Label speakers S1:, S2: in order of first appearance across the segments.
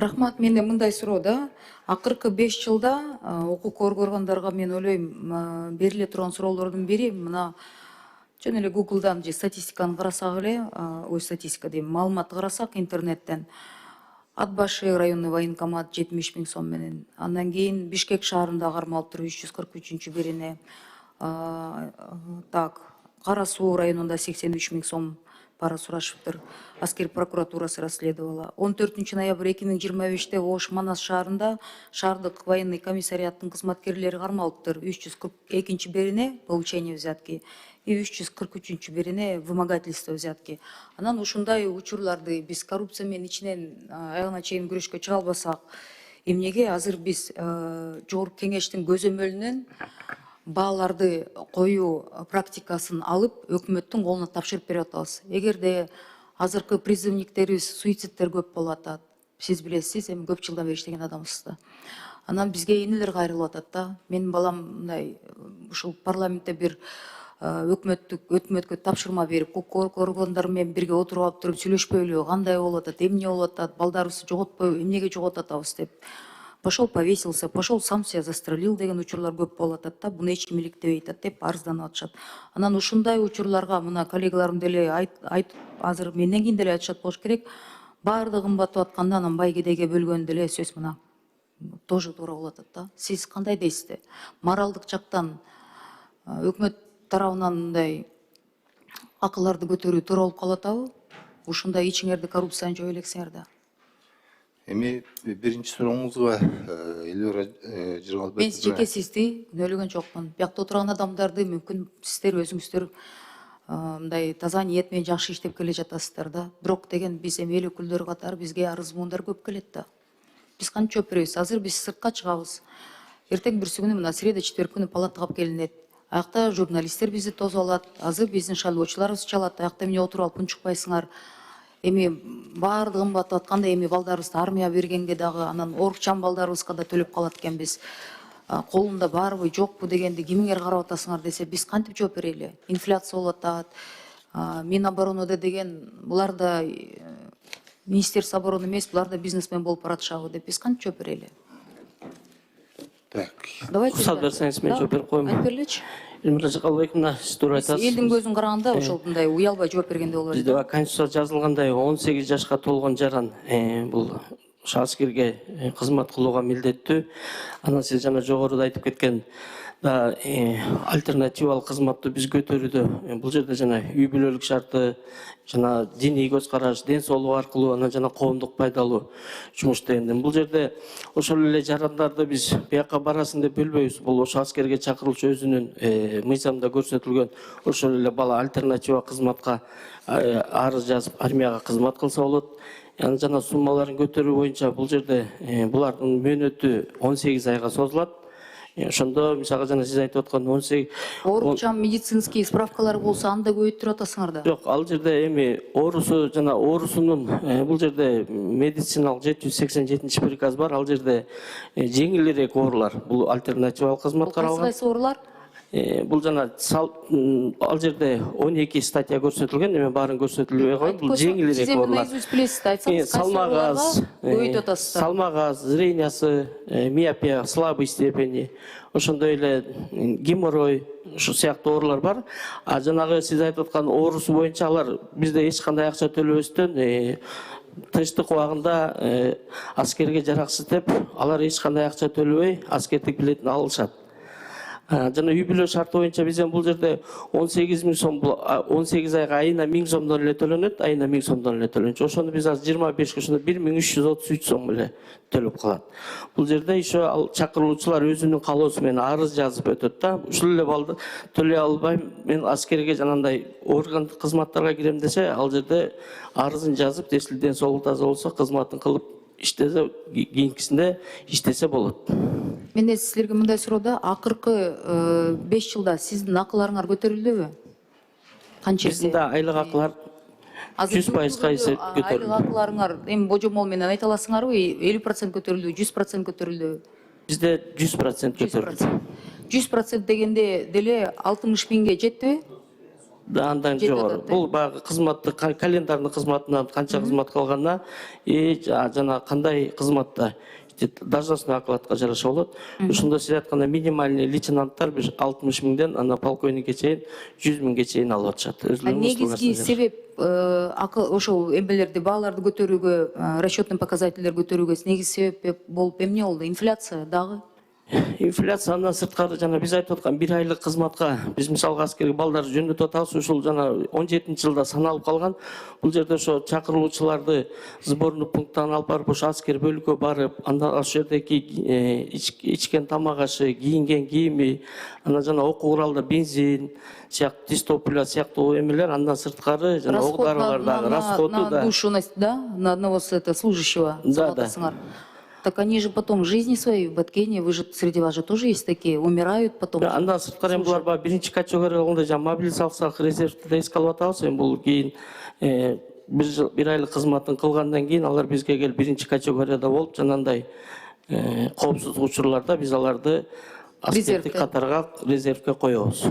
S1: Рахмат, менде мындай суроо да. Акыркы 5 жылда укук коргооргондарга мен ойлойм бериле турган суроолордун бири мына жөн эле Google'дан же статистиканы карасак эле, ой статистика дейм, маалыматты карасак интернеттен Ат башы районный военкомат 70 000 сом менен. Андан кийин Бишкек шаарында кармалып туруп 343 бирине. Так, Кара Суу районунда 83 000 сом пара сурашыптыр. Аскер прокуратурасы расследовала. 14 ноябрь 2025-те Ош Манас шаарында шаардык военный комиссариаттын кызматкерлери кармалыптыр. 342 бирине получение взятки и 343 бирине вымогательство взятки. Анан ушундай учурларды биз коррупция менен ичинен аягына чейин күрөшкө чыга албасак, эмнеге азыр биз жогорку кеңештин көзөмөлүнөн бааларды коюу практикасын алып өкмөттүн колуна тапшырып берип атабыз. Эгерде азыркы призывниктерибиз суицидтер көп болуп атат. Сиз билесиз, эми көп жылдан бери иштеген адамсыз да. Анан бизге энелер кайрылып атат да. Менин балам мындай ушул парламентте бир өкмөткө тапшырма берип, укук органдары менен бирге отуруп алып туруп сүйлөшпөйлү, кандай болуп атат, эмне болуп атат, балдарыбызды жоготпойбу, эмнеге жоготуп атабыз деп. Пошел повесился, пошел сам себя застрелил деген учурлар көп болуп атат да. Буну эч ким иликтебей атат деп арызданып атышат. Анан ушундай учурларга мына коллегаларым деле айтып азыр менден кийин деле айтышат болуш керек. Баардыгы кымбаттап атканда анан бай кедейге бөлгөн деле сөз мына тоже туура болуп атат да. Сиз кандай дейсиз? Моралдык жактан өкмөт тарабынан мындай акыларды көтөрүү туура болуп калып атабы? Ушундай ичиңерде коррупцияны жой элексиңер да.
S2: Эми биринчи сурооңузга Элвира Жыргалбек.
S1: Мен жеке сизди күнөөлөгөн жокмун. Биякта отурган адамдарды мүмкүн сиздер өзүңүздөр мындай таза ниет менен жакшы иштеп келе жатасыздар да. Бирок деген биз эми эл өкүлдөрү катары бизге арыз муундар көп келет да. Биз кантип жооп беребиз? Азыр биз сыртка чыгабыз. Эртең бирси күнү мына среда четверг күнү палатага алып келинет. Аякта журналисттер бизди тосуп алат. Азыр биздин шайлоочуларыбыз чалат. Аякта эмне отуруп алып унчукпайсыңар? Эми баардыгы кымбаттап атканда эми балдарыбызды армия бергенге дагы анан орукчан балдарыбызга да төлөп калат экенбиз. Колунда барбы, жокпу дегенди кимиңер карап атасыңар десе, биз кантип жооп берели? Инфляция болуп атат. Миноборонода деген булар да Министерство обороны эмес, булар да бизнесмен болуп баратышабы деп биз кантип жооп берели?
S2: Так.
S1: Давайте.
S3: Кусап берсеңиз мен жооп берип коеюн.
S1: Айтып берлечи.
S3: Элмира Жакалбековна, сиз туура айтасыз.
S1: Элдин көзүн караганда ошол мындай уялбай жооп бергенде болот.
S3: Бизде Конституцияда жазылгандай 18 жашка толгон жаран бул аскерге кызмат кылууга милдеттүү. Анан сиз жана жогоруда айтып кеткен альтернативалык кызматты биз көтөрүүдө бул жерде жана үй бүлөлүк шарты, жана диний көз караш, ден соолук аркылуу, анан жана коомдук пайдалуу жумуш дегенде бул жерде ошол эле жарандарды биз бияка барасын деп бөлбөйбүз. Бул ошо аскерге чакырылчу өзүнүн мыйзамда көрсөтүлгөн ошол эле бала альтернатива кызматка арыз жазып армияга кызмат кылса болот. Анан жана суммаларын көтөрүү боюнча бул жерде булардын мөөнөтү 18 айга созулат. Ошондо мисалга жана сиз айтып аткан 18
S1: орукчан медицинский справкалар болсо анда көбөйттүрүп атасыңар да.
S3: Жок, ал жерде эми оорусу жана оорусунун бул жерде медициналык 787 приказ бар. Ал жерде жеңилирээк оорулар бул альтернативалык кызмат каралган.
S1: Кайсы оорулар?
S3: Бул жана ал жерде 12 статья көрсөтүлгөн, эми баарын көрсөтүлбөй коюп, бул жеңилирээк оорулар.
S1: Сиз билесиз да, айтсаңыз,
S3: салмак аз, салмак аз, зрениясы, миопия, слабый степени, ошондой эле геморрой, ушул сыяктуу оорулар бар. А жанагы сиз айтып аткан оорусу боюнча алар бизде эч кандай акча төлөбөстөн тынчтык убагында аскерге жараксыз деп, алар эч кандай акча төлөбөй аскердик билетин алышат. Жана үй бүлө шарты боюнча бизден бул жерде 18 000 сом, 18 айга айына 1000 сомдон эле төлөнөт, айына 1000 сомдон эле төлөнчү. Ошону биз азыр 25 ошондо 1333 сом эле төлөп калат. Бул жерде ишо ал чакырылуучулар өзүнүн каалоосу менен арыз жазып өтөт да. Ушул эле балды төлөй албайм, мен аскерге жанагындай органдык кызматтарга кирем десе, ал жерде арызын жазып, ден соолугу таза болсо, кызматын кылып иштесе, кийинкисинде иштесе болот.
S1: Менде силерге мындай суроо да, акыркы 5 жылда сиздин акыларыңар көтөрүлдүбү? Канча?
S3: Биздин да айлык акылар 100% көтөрүлдү.
S1: Айлык акыларыңар эми божомол менен айта аласыңарбы? 50% көтөрүлдүбү, 100% көтөрүлдүбү?
S3: Бизде 100% көтөрүлдү.
S1: 100% дегенде деле 60 000ге жетпи?
S3: андан жогору. Бул баягы кызматты календарный кызматынан канча кызмат калганына жана кандай кызматта должностной окладка жараша болот. Ушунда сиз айткандай минимальный лейтенанттар бир 60 миңден ана полковникке чейин 100 миңге чейин алып атышат.
S1: Негизги себеп ошол эмелерди бааларды көтөрүүгө, расчетный показательдер көтөрүүгө негизги себеп болуп эмне болду? Инфляция дагы.
S3: Инфляциядан сырткары жана биз айтып аткан 1 айлык кызматка биз мисалга аскерге балдарды жөндөтүп атабыз. Ушул жана 17-жылда саналып калган. Бул жерде ошо чакырылуучуларды сборный пункттан алып барып ошо аскер бөлүккө барып, андан ошол жердеки ичкен тамак ашы, кийинген кийими, анан жана окуу куралда бензин, сыяктуу дистопля сыяктуу эмелер, андан сырткары жана оқ-дарылар дагы расходу да.
S1: На душу, да, на одного служащего.
S3: Да.
S1: Так они же потом жизни своей в Баткене, вы же среди вас же тоже есть такие, умирают потом.
S3: Андан сырткары эми булар баягы биринчи категория болгондо жана мобилизациялык резервде эске алып атабыз. Эми бул кийин 1 айлык кызматын кылгандан кийин алар бизге келип биринчи категорияда болуп, жанагындай коопсуздук учурларда биз аларды аскердик катарга резервге коебуз.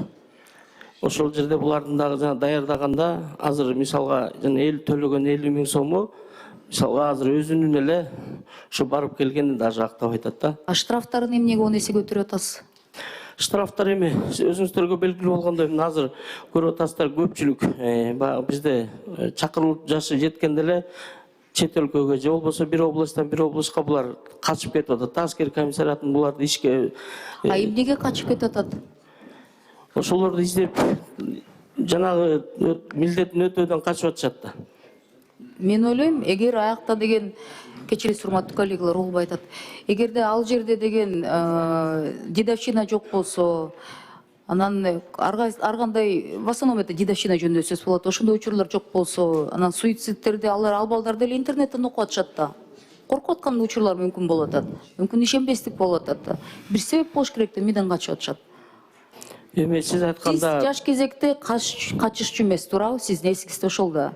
S3: Ошол жерде булардын дагы жана даярдаганда азыр мисалга жана төлөгөн 50 миң сому мисалга азыр өзүнүн эле ушу барып келгенин даже актап айтат да.
S1: А штрафтарын эмнеге 10 эсеге көтөрүп атасыз?
S3: Штрафтар эми өзүңүздөргө белгилүү болгондой азыр көрүп атасыздар, көпчүлүк баягы бизде чакырылуу жашы жеткенде эле чет өлкөгө же болбосо бир областтан бир областка булар качып кетип атат. Аскер комиссариятын буларды ишке
S1: эмнеге качып кетип атат?
S3: Ошолорду издеп жанагы милдетин өтөөдөн качып атышат да.
S1: Мен ойлойм, эгер аякта деген кечиресиз урматтуу коллегалар болбой айтат. Эгерде ал жерде деген дедовщина жок болсо, анан ар кандай в основном это дедовщина жөнүндө сөз болот. Ошондой учурлар жок болсо, анан суицидтерди ал балдар деле интернеттен окуп атышат да. Коркуп аткан учурлар мүмкүн болуп атат. Мүмкүн ишенбестик болуп атат да. Бир себеп болуш керек да, миден качып атышат.
S3: Эми сиз айтканда
S1: Сиз жаш кезекте качышчу эмес, туурабы? Сиздин эсиңизде ошол да.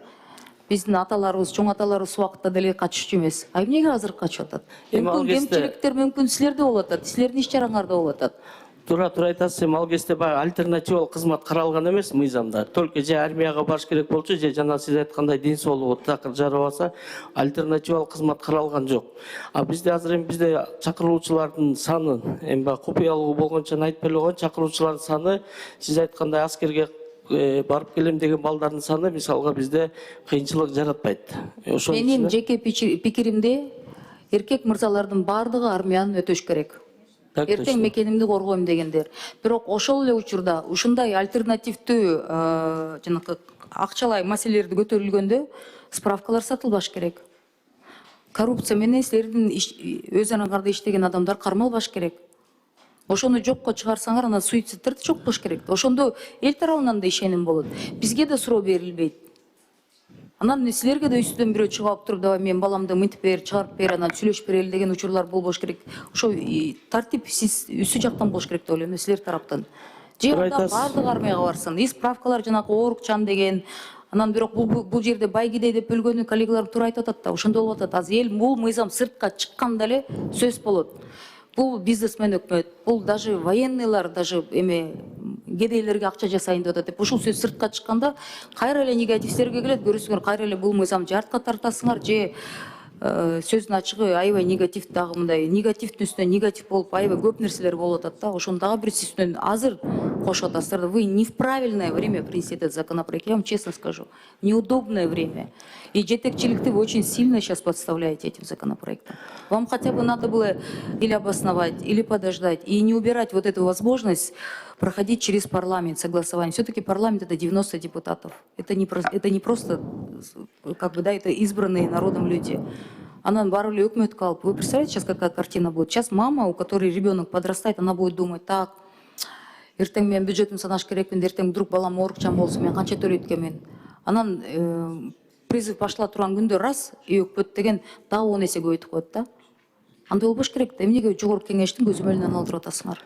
S1: Биздин аталарыбыз, чоң аталарыбыз убакытта деле качышчу эмес. А эмнеге азыр качып атат? Мүмкүн кемчиликтер мүмкүн силерде болуп атат, силердин иш чараңарда болуп атат.
S3: Туура айтасыз, эми ал кезде баягы альтернативалык кызмат каралган эмес мыйзамда. Только же армияга барыш керек болчу, же жана сиз айткандай ден соолугу такыр жарабаса, альтернативалык кызмат каралган жок. А бизде азыр эми бизде чакырылуучулардын саны, эми баягы купуялыгы болгончо айтып эле койгон, чакыруучулардын саны сиз айткандай аскерге барып келем деген балдардын саны мисалга бизде кыйынчылык жаратпайт.
S1: Менин жеке пикиримде эркек мырзалардын бардыгы армияны өтөш керек. Эртең мекенимди коргойм дегендер. Бирок ошол эле учурда ушундай альтернативдүү жанакы акчалай маселелерди көтөрүлгөндө справкалар сатылбаш керек. Коррупция менен силердин өз араңарда иштеген адамдар кармалбаш керек. Ошону жокко чыгарсаңар, анан суицидтерди жок кылыш керек. Ошондо эл тарабынан да ишеним болот. Бизге да суроо берилбейт. Анан силерге да үстүдөн бирөө чыгып алып туруп, давай мен баламды мынтип бер, чыгарып бер, анан сүйлөшүп берели деген учурлар болбош керек. Ошо тартип сиз үсү жактан болуш керек деп ойлойм, силер тараптан. Же анда бардык армияга барсын. Справкалар жанагы оорукчан деген, анан бирок бул жерде байгидей деп бөлгөнү коллегаларым туура айтып атат да. Ошондой болуп атат. Азыр эл бул мыйзам сыртка чыкканда эле сөз болот. Бул бизнесмен өкмөт, бул даже военныйлар, даже кедейлерге акча жасайын деп атат деп. Ушул сөз сыртка чыкканда кайра эле негативтерге келет, көрөсүңөр кайра эле бул мыйзам жартка тартасыңар, же сөздүн ачыгы аябай негатив дагы мындай негативдин үстүнө негатив болуп аябай көп нерселер болуп атат да. Ошону дагы бир сиз үстүнөн азыр кошуп атасыздар. Вы не в правильное время принесли этот законопроект, я вам честно скажу. Неудобное время. И жетекчиликти вы очень сильно сейчас подставляете этим законопроектом. Вам хотя бы надо было или обосновать, или подождать, и не убирать вот эту возможность проходить через парламент, согласование. Все-таки парламент — это 90 депутатов. Это не просто, как бы, да, это избранные народом люди. Анан барып эле өкмөткө алып. Вы представляете, сейчас какая картина будет? Сейчас мама, у которой ребенок подрастает, она будет думать: так, эртең мен бюджетин санаш керекмин, эртең вдруг балам оорукчан болсо мен канча төлөйт экенмин. Анан призыв башла турган күндө раз үй өкпөт деген дагы 10 эсе көбөйтүп коет да. Андай болбош керек да. Эмнеге жогорку кеңештин көзөмөлүнөн алдырып атасыңар?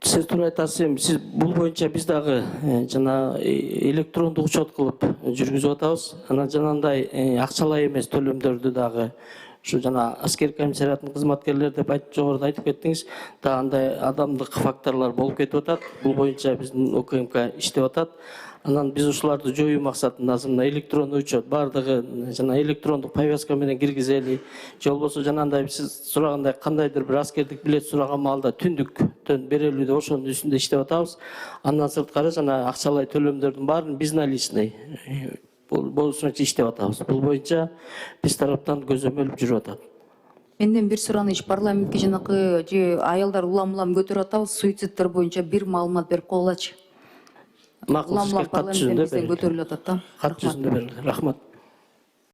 S3: Сиз туура айтасыз. Сиз бул боюнча биз дагы жана электрондук учет кылып жүргүзүп атабыз. Анан жанагындай акчалай эмес төлөмдөрдү дагы Ушу жана аскер комиссариятынын кызматкерлери деп жогоруда айтып кеттиңиз, да андай адамдык факторлор болуп кетип атат. Бул боюнча биздин УКМК иштеп атат. Анан биз ушуларды жоюу максатында мына электрондук учет бардыгы жана электрондук повестка менен киргизели. Же болбосо жанагындай сиз сурагандай кандайдыр бир аскердик билет сураган маалда түндүктөн берилүүдө ошонун үстүндө иштеп атабыз. Андан сырткары жана акчалай төлөмдөрдүн баарын безналичный болушунча иштеп атабыз. Бул боюнча биз тараптан көзөмөл жүрүп атат.
S1: Менден бир сураныч, парламентке жанакы же аялдар улам көтөрүп атабыз, суицидтер боюнча бир маалымат берип койгулачы.
S3: Макул, сизге кат жүзүндө
S1: көтөрүлүп атат да.
S3: Кат жүзүндө берилди. Рахмат.